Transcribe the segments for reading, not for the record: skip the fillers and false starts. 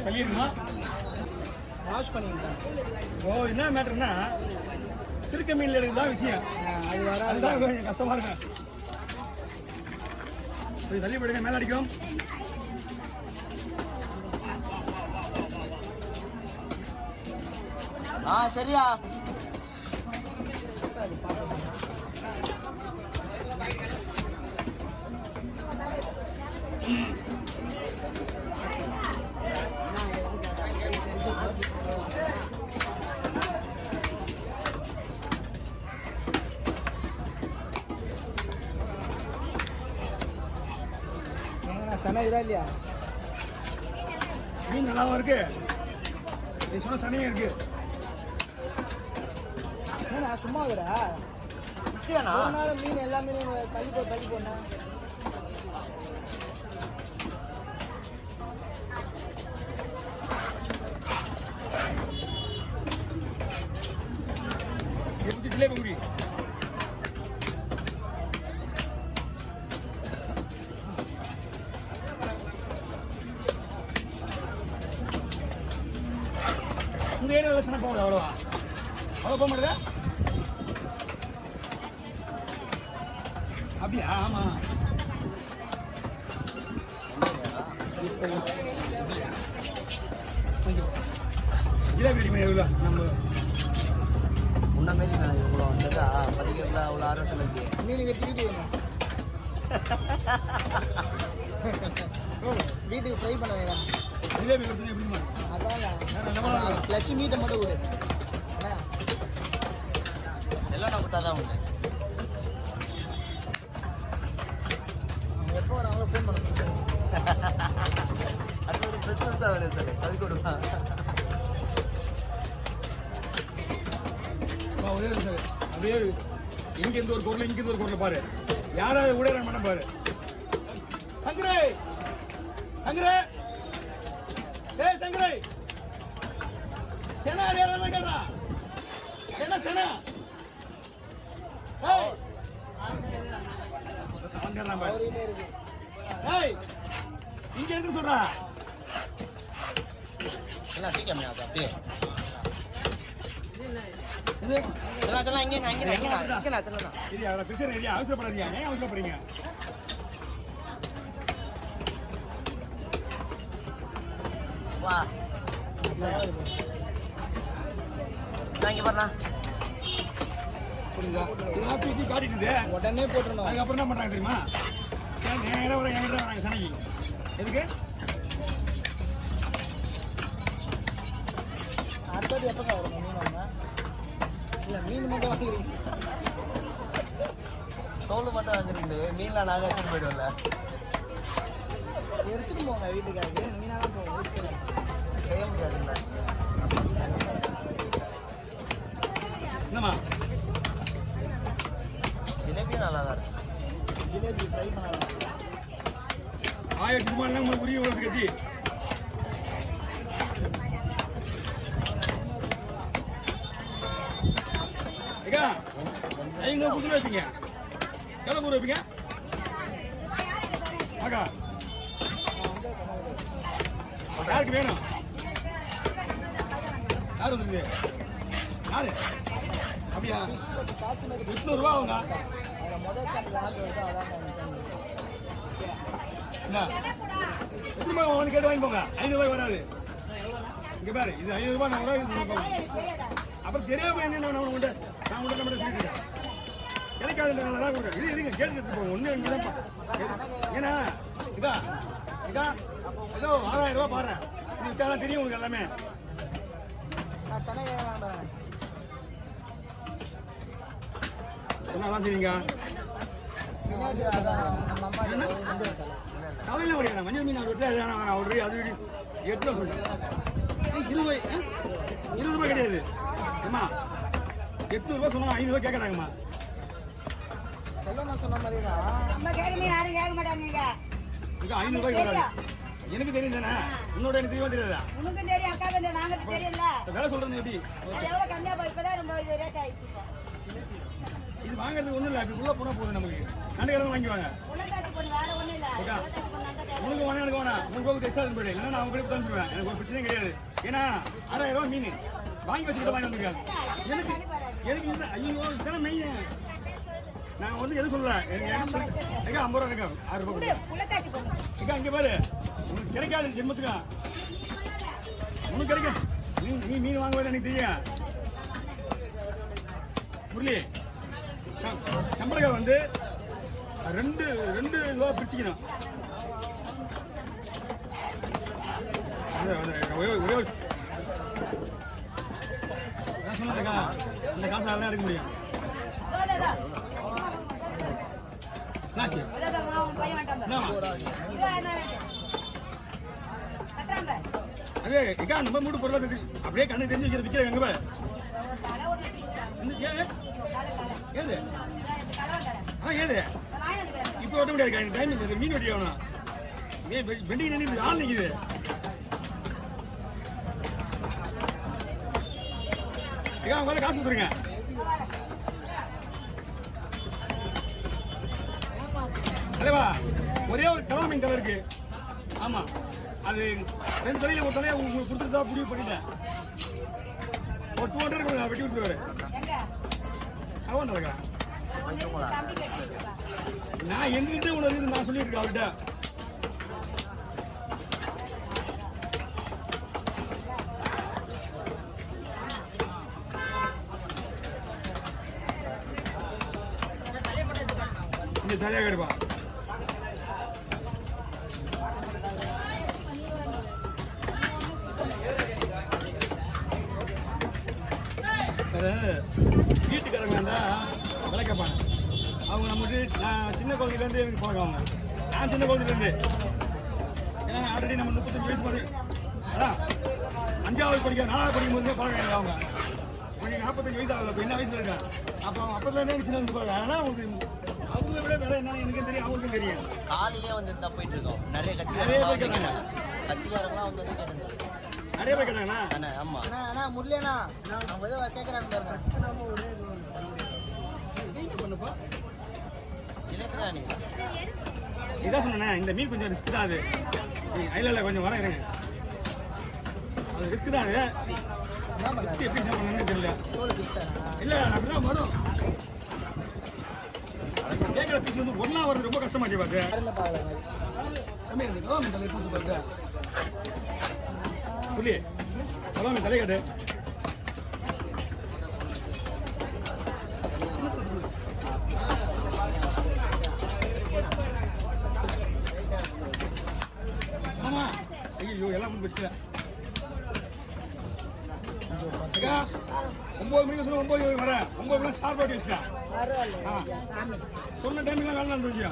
சொல்லிடுமா wash பண்ணிருக்கேன். ஓ என்ன மேட்டர்னா திருக்க மீன்ல இருக்குதான் விஷயம். அதுதான் கொஞ்சம் கஷ்டமா இருக்கும். போய் தள்ளி போடுங்க, மேல அடிக்கும். சரியா சனைதா இல்லையா? மீன் நல்லாவும் இருக்கு, நீ சொன்ன சனையும் இருக்கு. சும்மா மீன் எல்லா மீனும் தள்ளி போனா ஜிலேபி இந்த ஏரியாவில் சனை போகுது. அவ்வளோவா அவ்வளோ போக மாட்டேதா? அப்படியா? ஆமா ஜிலேபி ரெடி பண்ணி நம்ம முன்ன மாரி நான் இவ்வளோ வந்ததா படிக்கிறதுல அவ்வளோ ஆர்வத்தில் இருக்கு. மீன் வெட்டிக்கிட்டு வீட்டுக்கு ஃப்ரை பண்ண வேண்டாம். ஜிலேபி எப்படிமா? அதான் ஃப்ளஷ் மீட்டை மட்டும் விடு. எல்லாம் நான் கொடுத்தா தான் உண்டு. எப்போ வராங்களோ ஃபோன் பண்ண. அடுத்தது பிஸ்னஸாக வேணும் சார், அது கொடுப்பா. அப்படியே இங்க இருந்து ஒரு பொருள், இங்க இருந்து ஒரு பொருள் பாரு. யாராவது ஊழியர் பண்ண பாரு. சங்கரே சங்கரே ஏய் சங்கரே, செனா ஏறல கேடா. செனா ஏய் அங்கலாம் பாரு. ஏய் இங்க இருந்து சொல்றா. என்ன சீக்கிரமே ஆதா அப்படியே. சொல்லலாம் இங்கே சொல்லலாம். சரி, அவரை பிசர் ஏரியா அவசரப்படாதீங்க. ஏன் அவசரப்படுறீங்க? வா இங்கே வரலாம். புரியுதா? இதெல்லாம் தூக்கி காட்டிட்டு உடனே போட்டுருந்தோம். அதுக்கப்புறம் என்ன பண்றாங்க தெரியுமா? நேரம் வர எங்கிட்ட வராங்க சனைக்கு. எதுக்கு? அடுத்தது எப்போ வரும் மீன் வாங்க? இல்லை மீன் மட்டும் வாங்குறீங்க, தோல் மட்டும் வாங்குறீங்க. மீன்லாம் நாங்கள் எடுத்துட்டு போயிடுவோம்ல. எடுத்துட்டு போங்க வீட்டுக்காக. மீனாக தான் போவோம், செய்ய முடியாதுல்ல. என்னம்மா ஜிலேபியும் நல்லா தான் இருக்கு. ஜிலேபி ஃப்ரை பண்ணலாம். 1000 ரூபாய்லாம் உங்களுக்கு புரிய வருது கட்சி. ஏக்கா ஐங்க புது வைப்பீங்க, எவ்வளோ கூட வைப்பீங்க? ஆக்கா யாருக்கு வேணும்? யார் வந்துருக்கு? யாரு? அப்படியா? 800 ரூபா ஆகுங்க. எத்தனை ரூபாய் கேட்டு வாங்கி போங்க. 500 ரூபாய் வராது. இங்க பாரு, இது 500 ரூபாய். நான் அப்புறம் தெரியாம என்ன நான் உங்கள்கிட்ட சொல்லிட்டு கிடைக்காது. நல்லா கொடுக்குறேன். இது இருங்க, கேட்டு போங்க. ஒன்று இங்கே தான். ஏன்னா இதா ஏதோ 6000 ரூபாய் பாரு. இது விட்டாலும் தெரியும் உங்களுக்கு எல்லாமே. சொன்னாதான் சரிங்க. தலையில வரையா மஞ்சள் மீன் அவரு அது 8 சொல்றேன். 20 ரூபாய் கிடையாது. அம்மா 800 ரூபாய் சொன்னா 500 ரூபாய் கேட்கறாங்கம்மா. சொன்ன மாதிரி தான் யாரும் கேட்க மாட்டாங்க. 500 ரூபாய் வராது. எனக்கு தெரியும் தானே, உன்னோட எனக்கு தெரியுமா தெரியாதா? உனக்கும் தெரியும், அக்கா வந்து வாங்குறது தெரியல. வேலை சொல்றேன் எப்படி? அது எவ்வளவு கம்மியா போய் இப்பதான் ரொம்ப ரேட் ஆயிடுச்சு. இது வாங்குறது ஒண்ணும் இல்ல, அப்படி உள்ள போனா போதும். நமக்கு கடைக்காரங்க வாங்கிவாங்க. உள்ள காசு போடு, வேற ஒண்ணும் இல்ல. வேணா எனக்கு வேணாம். 3 ரூபாய்க்கு எக்ஸ்ட்ரா போயிடு. இல்லைன்னா நான் உங்களுக்கு தந்துடுவேன். எனக்கு ஒரு பிரச்சனையும் கிடையாது. ஏன்னா 6000 ரூபாய் மீன் வாங்கி வச்சுக்கிட்டு வாங்கி வந்திருக்காங்க. எனக்கு இல்லை. ஐயோ இதெல்லாம் மெயின். நான் வந்து எதுவும் சொல்லல. எனக்கு 50 ரூபா இருக்கா? 6 ரூபாய் இருக்கா? இங்கே பாரு, உனக்கு கிடைக்காது ஜென்மத்துக்கா. உனக்கு கிடைக்கும். நீ மீன் வாங்க வேண்டாம், எனக்கு தெரியும். முரளி, சம்பளக்காய் வந்து 2 ரூபா பிரிச்சுக்கணும். ஒரே சொன்னதுக்கா அந்த காசு எல்லாம் எடுக்க முடியும். அதே எக்கா நம்ம மூட்டு பொருளா அப்படியே கண்ணு தெரிஞ்சு வைக்கிற விற்கிற எங்க பாரு. ஏது ஏது இப்போ ஓட்ட முடியாது. டைம் மீன் வெட்டி ஆகணும். வெண்டிக்கு நின்று ஆள் நிற்குது. ஏக்கா உங்களால காசு கொடுத்துருங்க. அல்லவா ஒரே ஒரு கலா மீன் தலை இருக்கு. ஆமா அது 2 தலையில ஒரு தலையை உங்களுக்கு கொடுத்துட்டு முடிவு பண்ணிட்டேன். ஒரு 200 வெட்டி விட்டுருவாரு. அவன் நடக்கா நான் எங்கிட்ட உனக்கு நான் சொல்லியிருக்கேன் அவர்கிட்ட. இந்த தலையாக கிடைப்பா. வீட்டுக்காரங்க இருந்தா விலை கேட்பாங்க. அவங்க நம்மகிட்ட நான் சின்ன குழந்தைலேருந்து எனக்கு பழக்கம். நான் சின்ன குழந்தைலேருந்து ஏன்னா ஆல்ரெடி நம்ம 35 வயசு மாதிரி அதான் 5வது படிக்க 4வது படிக்கும் போதுமே பழக்கம் அவங்க. எனக்கு 45 வயசு ஆகல. இப்போ என்ன வயசுல இருக்கேன். அப்போ அப்போதுலேருந்தே எனக்கு சின்ன வந்து பழக்கம். ஆனால் அவங்களுக்கு அவங்கள விட வேலை என்ன எனக்கும் தெரியும், அவங்களுக்கும் தெரியும். காலையிலே வந்து இருந்தா போயிட்டு இருக்கோம். நிறைய கட்சிக்காரங்களாம் வந்து கேட்டாங்க. நிறைய பேர் கேட்டாங்கண்ணா. ஆமா அண்ணா முரளியண்ணா அவங்க ஏதோ கேட்குறாங்க பாருங்க. பண்ணுப்பா ஜிலேபி தான் நீங்க இதான் சொன்னேண்ணே. இந்த மீன் கொஞ்சம் ரிஸ்க் தான். அது இல்லை கொஞ்சம் வர இருங்க. அது ரிஸ்க் தான். அது ரிஸ்க் எப்படி சாப்பிடணும்னு தெரியல. இல்லை அப்படிதான் வரும். கேட்குற பீஸ் வந்து ஒன்றா வர்றது ரொம்ப கஷ்டமாச்சு பார்த்து. புள்ளி சொல்லாம தலை கட்டு. ஆமா ஐயோ எல்லாம் முடிஞ்சு வச்சுக்கல. 9 மணிக்கு சொல்ல 9 மணிக்கு வரேன். 9 மணி ஷார்ப் ஆட்டி வச்சுட்டேன். சொன்ன டைமிங்லாம் வேலை நடந்து வச்சியா.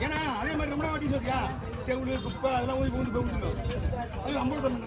ஏன்னா அதே மாதிரி ரொம்ப வாட்டி சொல்லியா செவுளு குப்பை அதெல்லாம் ஊதி போய் விட்டுருக்கோம். அது 50 தம்பி